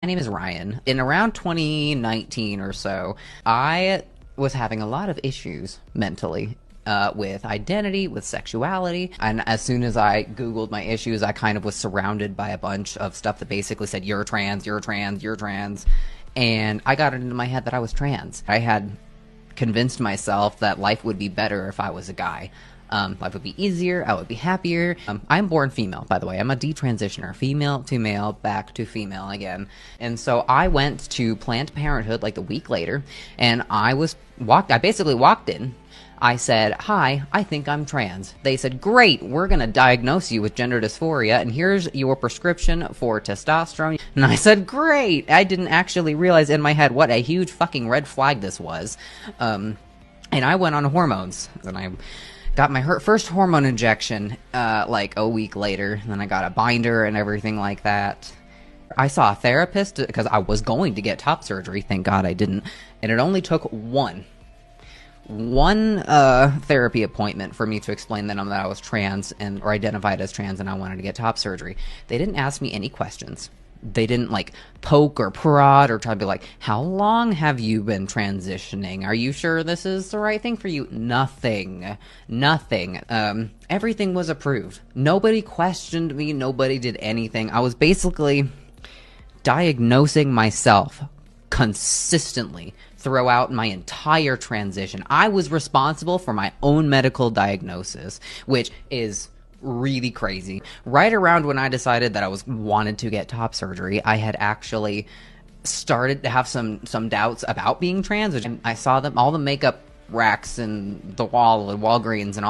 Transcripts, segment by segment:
My name is Ryan. In around 2019 or so, I was having a lot of issues mentally. With identity, with sexuality, and as soon as I Googled my issues, I kind of was surrounded by a bunch of stuff that basically said, you're trans, you're trans, you're trans, and I got it into my head that I was trans. I had convinced myself that life would be better if I was a guy. Life would be easier, I would be happier. I'm born female, by the way. I'm a detransitioner, female to male, back to female again. And so I went to Planned Parenthood like a week later, and I basically walked in. I said, hi, I think I'm trans. They said, great, we're gonna diagnose you with gender dysphoria, and here's your prescription for testosterone. And I said, great! I didn't actually realize in my head what a huge fucking red flag this was. And I went on hormones, and I got my first hormone injection, like a week later, and then I got a binder and everything like that. I saw a therapist, because I was going to get top surgery, thank God I didn't, and it only took one therapy appointment for me to explain that I was trans or identified as trans and I wanted to get top surgery. They didn't ask me any questions. They didn't like poke or prod or try to be like, how long have you been transitioning? Are you sure this is the right thing for you? Nothing. Everything was approved. Nobody questioned me. Nobody did anything. I was basically diagnosing myself consistently throughout my entire transition. I was responsible for my own medical diagnosis, which is really crazy. Right around when I decided that I wanted to get top surgery, I had actually started to have some doubts about being trans. And I saw all the makeup racks and the wall at Walgreens and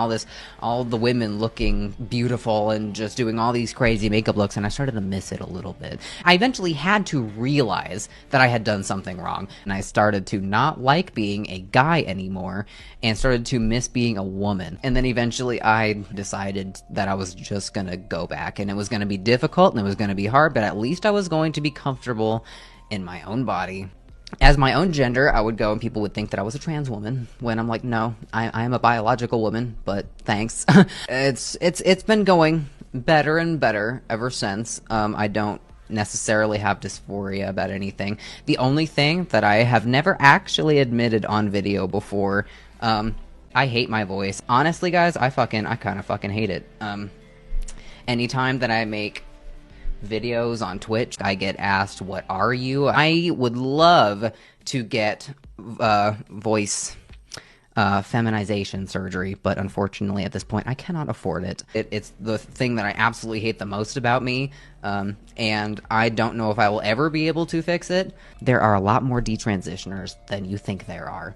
all the women looking beautiful and just doing all these crazy makeup looks, and I started to miss it a little bit. I eventually had to realize that I had done something wrong, and I started to not like being a guy anymore and started to miss being a woman. And then eventually I decided that I was just gonna go back, and it was gonna be difficult and it was gonna be hard, but at least I was going to be comfortable in my own body. As my own gender, I would go and people would think that I was a trans woman, when I'm like, no, I am a biological woman, but thanks. It's been going better and better ever since. I don't necessarily have dysphoria about anything. The only thing that I have never actually admitted on video before, I hate my voice. Honestly, guys, I kind of fucking hate it. Anytime that I make videos on Twitch, I get asked, what are you? I would love to get voice feminization surgery, but unfortunately at this point I cannot afford it. It's the thing that I absolutely hate the most about me, and I don't know if I will ever be able to fix it. There are a lot more detransitioners than you think there are.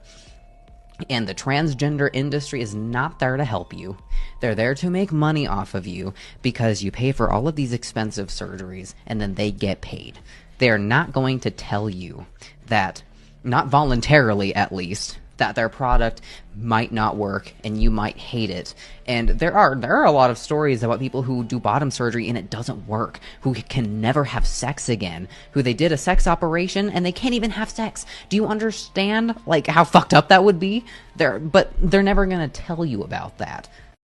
And the transgender industry is not there to help you. They're there to make money off of you because you pay for all of these expensive surgeries and then they get paid. They're not going to tell you that, not voluntarily at least, that their product might not work and you might hate it. And there are a lot of stories about people who do bottom surgery and it doesn't work, who can never have sex again, who they did a sex operation and they can't even have sex. Do you understand like how fucked up that would be? But they're never gonna tell you about that.